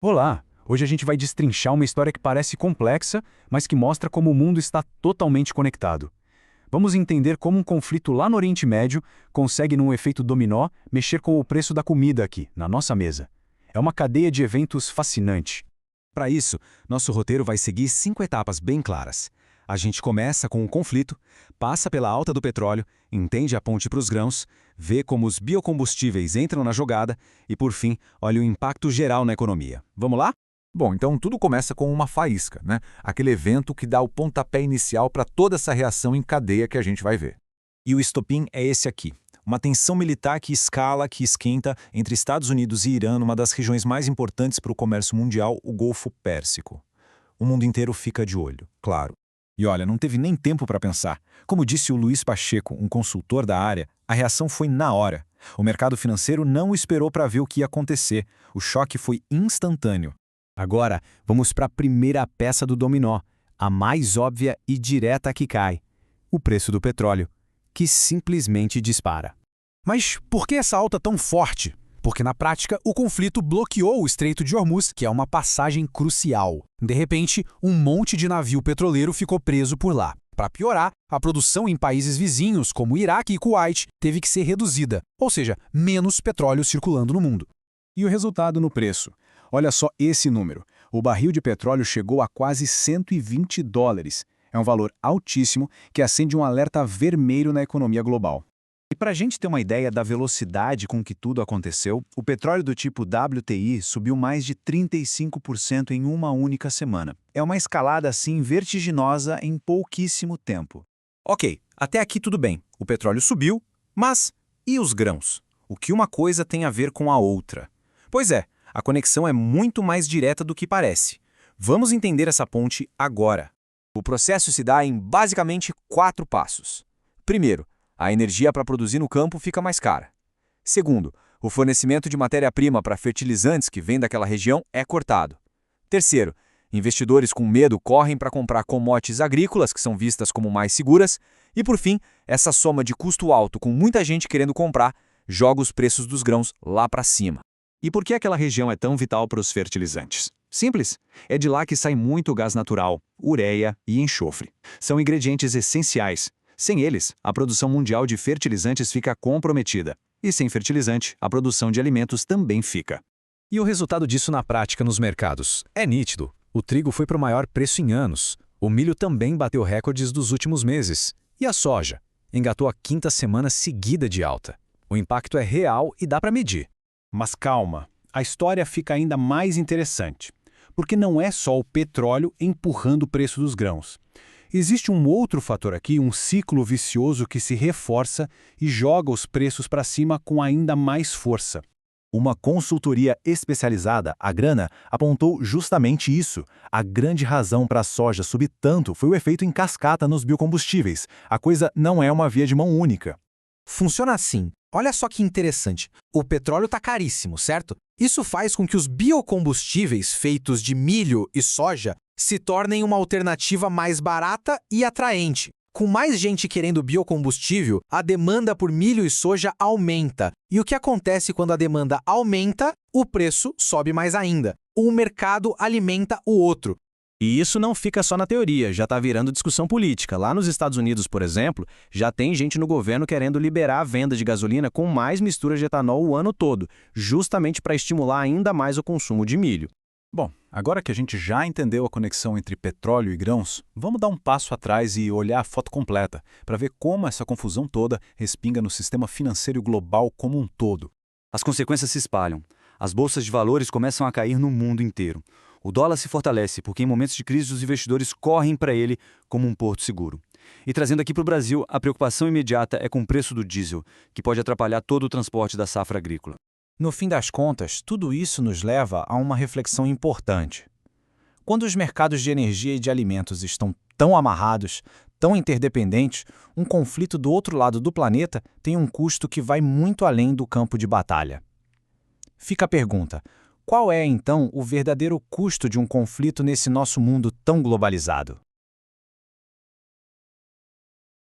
Olá! Hoje a gente vai destrinchar uma história que parece complexa, mas que mostra como o mundo está totalmente conectado. Vamos entender como um conflito lá no Oriente Médio consegue, num efeito dominó, mexer com o preço da comida aqui, na nossa mesa. É uma cadeia de eventos fascinante. Para isso, nosso roteiro vai seguir 5 etapas bem claras. A gente começa com o conflito, passa pela alta do petróleo, entende a ponte para os grãos, vê como os biocombustíveis entram na jogada e, por fim, olha o impacto geral na economia. Vamos lá? Bom, então tudo começa com uma faísca, né? Aquele evento que dá o pontapé inicial para toda essa reação em cadeia que a gente vai ver. E o estopim é esse aqui. Uma tensão militar que escala, que esquenta entre Estados Unidos e Irã, numa das regiões mais importantes para o comércio mundial, o Golfo Pérsico. O mundo inteiro fica de olho, claro. E olha, não teve nem tempo para pensar. Como disse o Luiz Pacheco, um consultor da área, a reação foi na hora. O mercado financeiro não esperou para ver o que ia acontecer. O choque foi instantâneo. Agora, vamos para a primeira peça do dominó, a mais óbvia e direta que cai: o preço do petróleo, que simplesmente dispara. Mas por que essa alta tão forte? Porque na prática o conflito bloqueou o Estreito de Hormuz, que é uma passagem crucial. De repente, um monte de navio petroleiro ficou preso por lá. Para piorar, a produção em países vizinhos, como Iraque e Kuwait, teve que ser reduzida, ou seja, menos petróleo circulando no mundo. E o resultado no preço? Olha só esse número. O barril de petróleo chegou a quase $120. É um valor altíssimo que acende um alerta vermelho na economia global. E para a gente ter uma ideia da velocidade com que tudo aconteceu, o petróleo do tipo WTI subiu mais de 35% em uma única semana. É uma escalada assim vertiginosa em pouquíssimo tempo. Ok, até aqui tudo bem. O petróleo subiu, mas e os grãos? O que uma coisa tem a ver com a outra? Pois é, a conexão é muito mais direta do que parece. Vamos entender essa ponte agora. O processo se dá em basicamente 4 passos. Primeiro, a energia para produzir no campo fica mais cara. Segundo, o fornecimento de matéria-prima para fertilizantes que vem daquela região é cortado. Terceiro, investidores com medo correm para comprar commodities agrícolas, que são vistas como mais seguras. E por fim, essa soma de custo alto com muita gente querendo comprar, joga os preços dos grãos lá para cima. E por que aquela região é tão vital para os fertilizantes? Simples. É de lá que sai muito gás natural, ureia e enxofre. São ingredientes essenciais. Sem eles, a produção mundial de fertilizantes fica comprometida. E sem fertilizante, a produção de alimentos também fica. E o resultado disso na prática nos mercados? É nítido. O trigo foi para o maior preço em anos. O milho também bateu recordes dos últimos meses. E a soja? Engatou a 5ª semana seguida de alta. O impacto é real e dá para medir. Mas calma, a história fica ainda mais interessante, porque não é só o petróleo empurrando o preço dos grãos. Existe um outro fator aqui, um ciclo vicioso que se reforça e joga os preços para cima com ainda mais força. Uma consultoria especializada, a Grana, apontou justamente isso. A grande razão para a soja subir tanto foi o efeito em cascata nos biocombustíveis. A coisa não é uma via de mão única. Funciona assim. Olha só que interessante. O petróleo está caríssimo, certo? Isso faz com que os biocombustíveis feitos de milho e soja se tornem uma alternativa mais barata e atraente. Com mais gente querendo biocombustível, a demanda por milho e soja aumenta. E o que acontece quando a demanda aumenta? O preço sobe mais ainda. Um mercado alimenta o outro. E isso não fica só na teoria, já está virando discussão política. Lá nos Estados Unidos, por exemplo, já tem gente no governo querendo liberar a venda de gasolina com mais mistura de etanol o ano todo, justamente para estimular ainda mais o consumo de milho. Bom, agora que a gente já entendeu a conexão entre petróleo e grãos, vamos dar um passo atrás e olhar a foto completa, para ver como essa confusão toda respinga no sistema financeiro global como um todo. As consequências se espalham. As bolsas de valores começam a cair no mundo inteiro. O dólar se fortalece porque em momentos de crise os investidores correm para ele como um porto seguro. E trazendo aqui para o Brasil, a preocupação imediata é com o preço do diesel, que pode atrapalhar todo o transporte da safra agrícola. No fim das contas, tudo isso nos leva a uma reflexão importante. Quando os mercados de energia e de alimentos estão tão amarrados, tão interdependentes, um conflito do outro lado do planeta tem um custo que vai muito além do campo de batalha. Fica a pergunta: qual é, então, o verdadeiro custo de um conflito nesse nosso mundo tão globalizado?